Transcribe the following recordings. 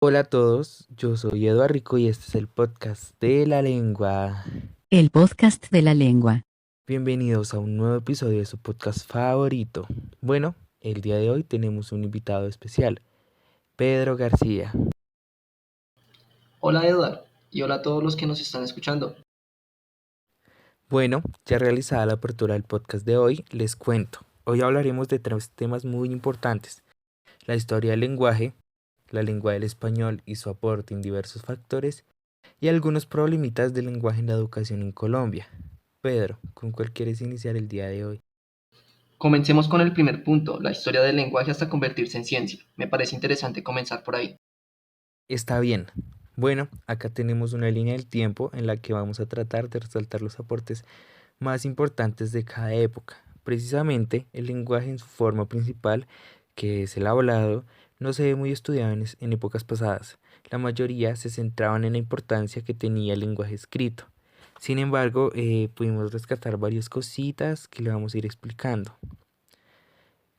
Hola a todos, yo soy Eduardo Rico y este es el podcast de la lengua. El podcast de la lengua. Bienvenidos a un nuevo episodio de su podcast favorito. Bueno, el día de hoy tenemos un invitado especial, Pedro García. Hola Edward y hola a todos los que nos están escuchando. Bueno, ya realizada la apertura del podcast de hoy, les cuento. Hoy hablaremos de tres temas muy importantes: la historia del lenguaje, la lengua del español y su aporte en diversos factores, y algunos problemitas del lenguaje en la educación en Colombia. Pedro, ¿con cuál quieres iniciar el día de hoy? Comencemos con el primer punto, la historia del lenguaje hasta convertirse en ciencia. Me parece interesante comenzar por ahí. Está bien. Bueno, acá tenemos una línea del tiempo en la que vamos a tratar de resaltar los aportes más importantes de cada época. Precisamente, el lenguaje en su forma principal, que es el hablado, no se ve muy estudiado en épocas pasadas. La mayoría se centraban en la importancia que tenía el lenguaje escrito. Sin embargo, pudimos rescatar varias cositas que le vamos a ir explicando.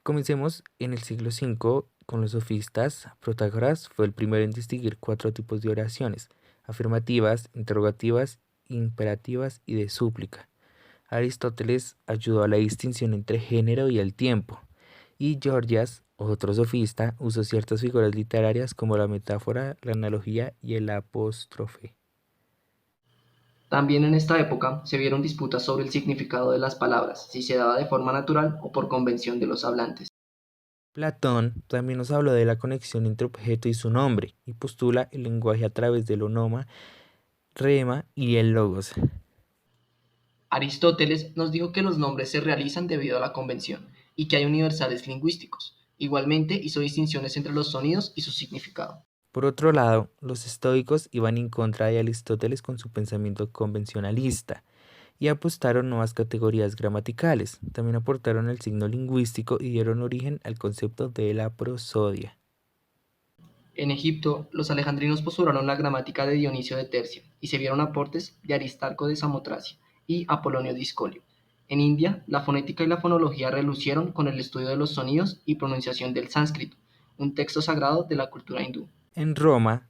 Comencemos en el siglo V con los sofistas. Protágoras fue el primero en distinguir cuatro tipos de oraciones: afirmativas, interrogativas, imperativas y de súplica. Aristóteles ayudó a la distinción entre género y el tiempo, y Gorgias, otro sofista, usó ciertas figuras literarias como la metáfora, la analogía y el apóstrofe. También en esta época se vieron disputas sobre el significado de las palabras, si se daba de forma natural o por convención de los hablantes. Platón también nos habló de la conexión entre objeto y su nombre, y postula el lenguaje a través del onoma, rema y el logos. Aristóteles nos dijo que los nombres se realizan debido a la convención y que hay universales lingüísticos. Igualmente hizo distinciones entre los sonidos y su significado. Por otro lado, los estoicos iban en contra de Aristóteles con su pensamiento convencionalista y apostaron nuevas categorías gramaticales. También aportaron el signo lingüístico y dieron origen al concepto de la prosodia. En Egipto, los alejandrinos postularon la gramática de Dionisio de Tercia y se vieron aportes de Aristarco de Samotracia y Apolonio de Iscolio. En India, la fonética y la fonología relucieron con el estudio de los sonidos y pronunciación del sánscrito, un texto sagrado de la cultura hindú. En Roma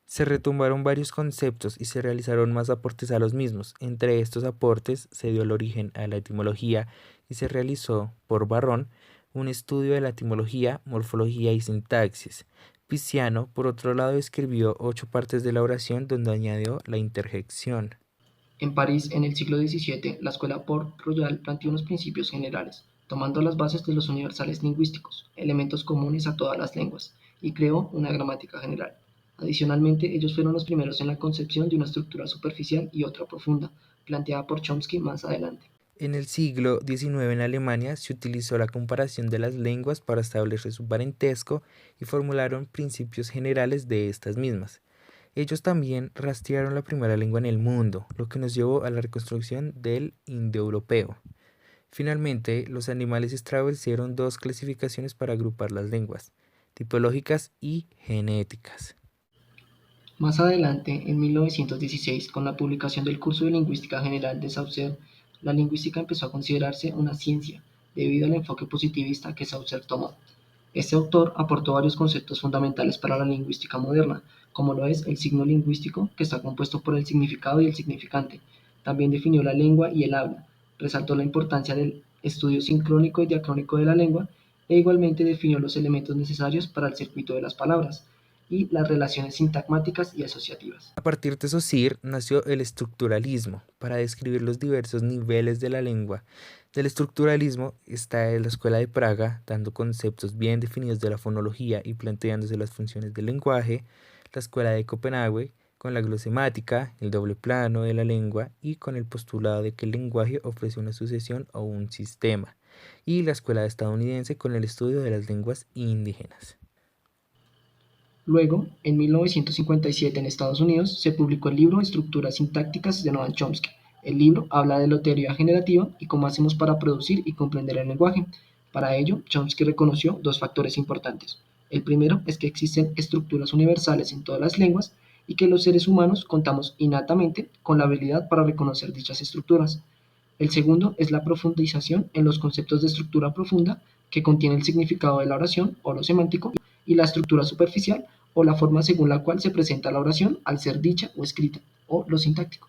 se retumbaron varios conceptos y se realizaron más aportes a los mismos. Entre estos aportes se dio el origen a la etimología y se realizó por Varrón un estudio de la etimología, morfología y sintaxis. Pisciano, por otro lado, escribió 8 partes de la oración donde añadió la interjección. En París, en el siglo XVII, la escuela Port-Royal planteó unos principios generales, tomando las bases de los universales lingüísticos, elementos comunes a todas las lenguas, y creó una gramática general. Adicionalmente, ellos fueron los primeros en la concepción de una estructura superficial y otra profunda, planteada por Chomsky más adelante. En el siglo XIX en Alemania se utilizó la comparación de las lenguas para establecer su parentesco y formularon principios generales de estas mismas. Ellos también rastrearon la primera lengua en el mundo, lo que nos llevó a la reconstrucción del indoeuropeo. Finalmente, los animales establecieron dos clasificaciones para agrupar las lenguas: tipológicas y genéticas. Más adelante, en 1916, con la publicación del Curso de Lingüística General de Saussure, la lingüística empezó a considerarse una ciencia, debido al enfoque positivista que Saussure tomó. Este autor aportó varios conceptos fundamentales para la lingüística moderna, como lo es el signo lingüístico, que está compuesto por el significado y el significante. También definió la lengua y el habla, resaltó la importancia del estudio sincrónico y diacrónico de la lengua, e igualmente definió los elementos necesarios para el circuito de las palabras y las relaciones sintagmáticas y asociativas. A partir de Saussure nació el estructuralismo, para describir los diversos niveles de la lengua. Del estructuralismo está la Escuela de Praga, dando conceptos bien definidos de la fonología y planteándose las funciones del lenguaje; la Escuela de Copenhague, con la glosemática, el doble plano de la lengua y con el postulado de que el lenguaje ofrece una sucesión o un sistema; y la Escuela estadounidense, con el estudio de las lenguas indígenas. Luego, en 1957 en Estados Unidos, se publicó el libro Estructuras sintácticas de Noam Chomsky. El libro habla de la teoría generativa y cómo hacemos para producir y comprender el lenguaje. Para ello, Chomsky reconoció dos factores importantes. El primero es que existen estructuras universales en todas las lenguas y que los seres humanos contamos innatamente con la habilidad para reconocer dichas estructuras. El segundo es la profundización en los conceptos de estructura profunda, que contiene el significado de la oración o lo semántico, y la estructura superficial o la forma según la cual se presenta la oración al ser dicha o escrita, o lo sintáctico.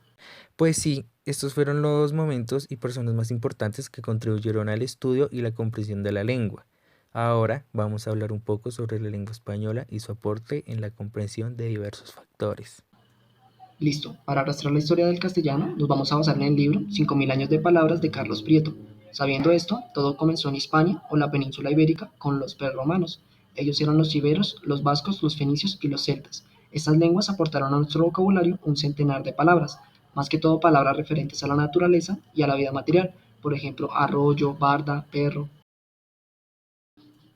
Pues sí, estos fueron los momentos y personas más importantes que contribuyeron al estudio y la comprensión de la lengua. Ahora vamos a hablar un poco sobre la lengua española y su aporte en la comprensión de diversos factores. Listo, para arrastrar la historia del castellano nos vamos a basar en el libro 5000 años de palabras de Carlos Prieto. Sabiendo esto, todo comenzó en Hispania o la península ibérica con los prerromanos. Ellos eran los iberos, los vascos, los fenicios y los celtas. Estas lenguas aportaron a nuestro vocabulario un centenar de palabras, más que todo palabras referentes a la naturaleza y a la vida material, por ejemplo, arroyo, barda, perro.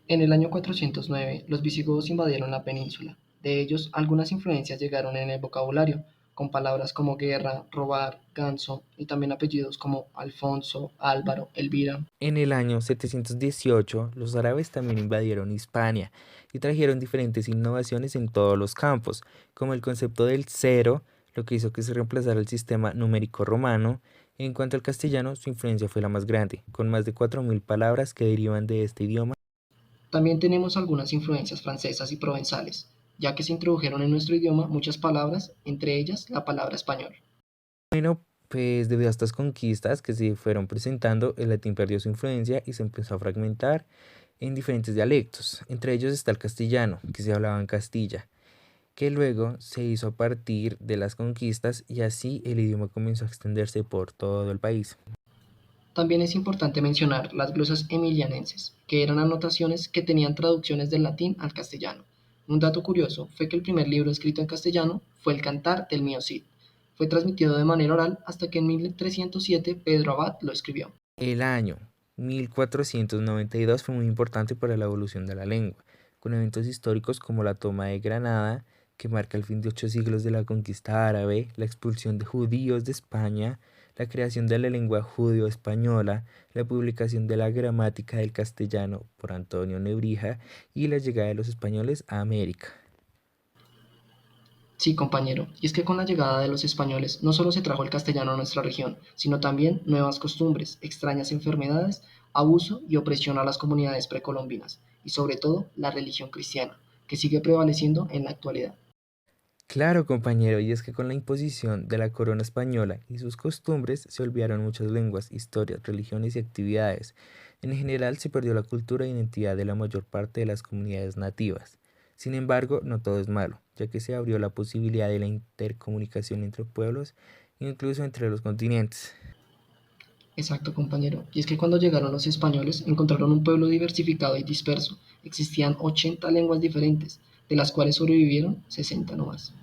En el año 409, los visigodos invadieron la península. De ellos, algunas influencias llegaron en el vocabulario, con palabras como guerra, robar, ganso y también apellidos como Alfonso, Álvaro, Elvira. En el año 718, los árabes también invadieron Hispania y trajeron diferentes innovaciones en todos los campos, como el concepto del cero, lo que hizo que se reemplazara el sistema numérico romano. En cuanto al castellano, su influencia fue la más grande, con más de 4000 palabras que derivan de este idioma. También tenemos algunas influencias francesas y provenzales, ya que se introdujeron en nuestro idioma muchas palabras, entre ellas la palabra español. Bueno, pues debido a estas conquistas que se fueron presentando, el latín perdió su influencia y se empezó a fragmentar en diferentes dialectos. Entre ellos está el castellano, que se hablaba en Castilla, que luego se hizo a partir de las conquistas y así el idioma comenzó a extenderse por todo el país. También es importante mencionar las glosas emilianenses, que eran anotaciones que tenían traducciones del latín al castellano. Un dato curioso fue que el primer libro escrito en castellano fue el Cantar del Mío Cid. Fue transmitido de manera oral hasta que en 1307 Pedro Abad lo escribió. El año 1492 fue muy importante para la evolución de la lengua, con eventos históricos como la toma de Granada, que marca el fin de 8 siglos de la conquista árabe, la expulsión de judíos de España, la creación de la lengua judeo-española, la publicación de la gramática del castellano por Antonio Nebrija y la llegada de los españoles a América. Sí, compañero, y es que con la llegada de los españoles no solo se trajo el castellano a nuestra región, sino también nuevas costumbres, extrañas enfermedades, abuso y opresión a las comunidades precolombinas, y sobre todo la religión cristiana, que sigue prevaleciendo en la actualidad. Claro, compañero, y es que con la imposición de la corona española y sus costumbres se olvidaron muchas lenguas, historias, religiones y actividades. En general se perdió la cultura e identidad de la mayor parte de las comunidades nativas. Sin embargo, no todo es malo, ya que se abrió la posibilidad de la intercomunicación entre pueblos, incluso entre los continentes. Exacto, compañero. Y es que cuando llegaron los españoles encontraron un pueblo diversificado y disperso. Existían 80 lenguas diferentes, de las cuales sobrevivieron 60 nomás.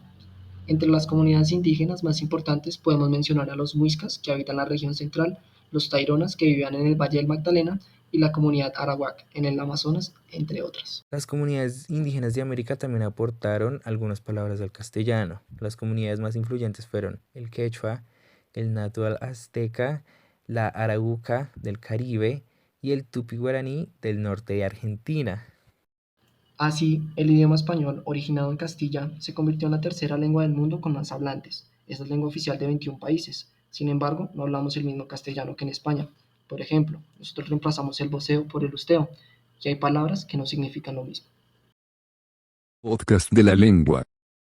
Entre las comunidades indígenas más importantes podemos mencionar a los muiscas, que habitan la región central, los taironas, que vivían en el Valle del Magdalena, y la comunidad arawak, en el Amazonas, entre otras. Las comunidades indígenas de América también aportaron algunas palabras al castellano. Las comunidades más influyentes fueron el quechua, el náhuatl azteca, la arauca del Caribe y el tupi guaraní del norte de Argentina. Así, el idioma español, originado en Castilla, se convirtió en la tercera lengua del mundo con más hablantes. Es la lengua oficial de 21 países. Sin embargo, no hablamos el mismo castellano que en España. Por ejemplo, nosotros reemplazamos el voceo por el usteo, y hay palabras que no significan lo mismo. Podcast de la lengua.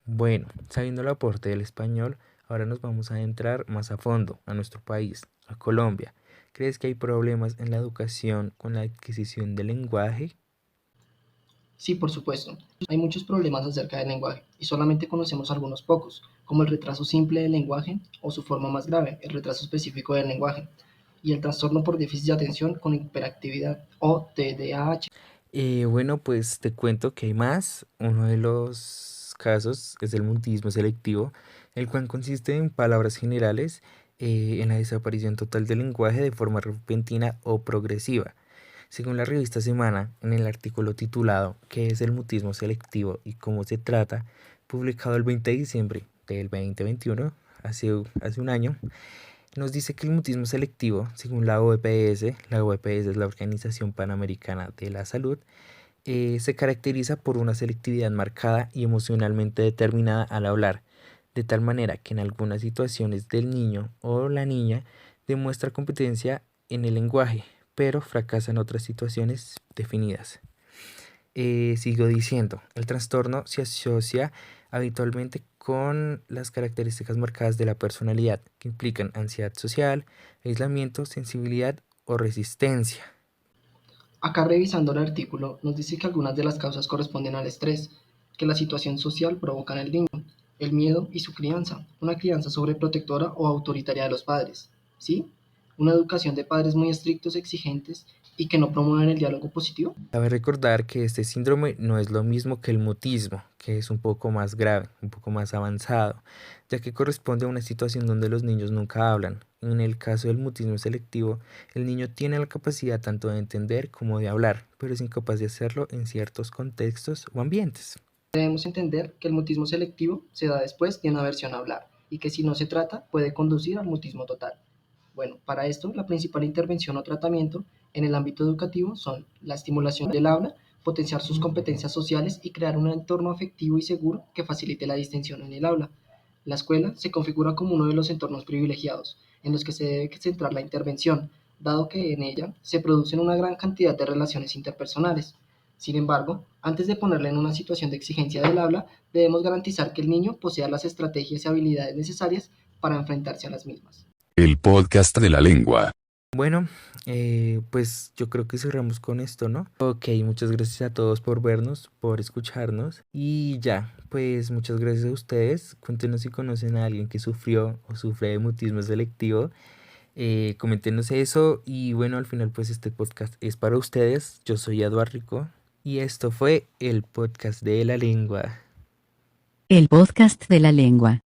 Bueno, sabiendo el aporte del español, ahora nos vamos a adentrar más a fondo a nuestro país, a Colombia. ¿Crees que hay problemas en la educación con la adquisición del lenguaje? Sí, por supuesto. Hay muchos problemas acerca del lenguaje y solamente conocemos algunos pocos, como el retraso simple del lenguaje o su forma más grave, el retraso específico del lenguaje, y el trastorno por déficit de atención con hiperactividad o TDAH. Bueno, pues te cuento que hay más. Uno de los casos es el mutismo selectivo, el cual consiste en palabras generales en la desaparición total del lenguaje de forma repentina o progresiva. Según la revista Semana, en el artículo titulado ¿Qué es el mutismo selectivo y cómo se trata?, publicado el 20 de diciembre del 2021, hace un año, nos dice que el mutismo selectivo, según la OPS es la Organización Panamericana de la Salud, se caracteriza por una selectividad marcada y emocionalmente determinada al hablar, de tal manera que en algunas situaciones del niño o la niña demuestra competencia en el lenguaje, pero fracasa en otras situaciones definidas. Sigo diciendo, el trastorno se asocia habitualmente con las características marcadas de la personalidad, que implican ansiedad social, aislamiento, sensibilidad o resistencia. Acá revisando el artículo nos dice que algunas de las causas corresponden al estrés que la situación social provoca en el niño, el miedo y su crianza, una crianza sobreprotectora o autoritaria de los padres, ¿sí? Una educación de padres muy estrictos, exigentes y que no promueven el diálogo positivo. Cabe recordar que este síndrome no es lo mismo que el mutismo, que es un poco más grave, un poco más avanzado, ya que corresponde a una situación donde los niños nunca hablan. En el caso del mutismo selectivo, el niño tiene la capacidad tanto de entender como de hablar, pero es incapaz de hacerlo en ciertos contextos o ambientes. Debemos entender que el mutismo selectivo se da después de una aversión a hablar y que si no se trata puede conducir al mutismo total. Bueno, para esto la principal intervención o tratamiento en el ámbito educativo son la estimulación del habla, potenciar sus competencias sociales y crear un entorno afectivo y seguro que facilite la distensión en el aula. La escuela se configura como uno de los entornos privilegiados en los que se debe centrar la intervención, dado que en ella se producen una gran cantidad de relaciones interpersonales. Sin embargo, antes de ponerle en una situación de exigencia del habla, debemos garantizar que el niño posea las estrategias y habilidades necesarias para enfrentarse a las mismas. El podcast de la lengua. Bueno, pues yo creo que cerramos con esto, ¿no? Ok, muchas gracias a todos por vernos, por escucharnos. Y ya, pues muchas gracias a ustedes. Cuéntenos si conocen a alguien que sufrió o sufre de mutismo selectivo. Coméntenos eso. Y bueno, al final pues este podcast es para ustedes. Yo soy Eduardo Rico y esto fue el podcast de la lengua. El podcast de la lengua.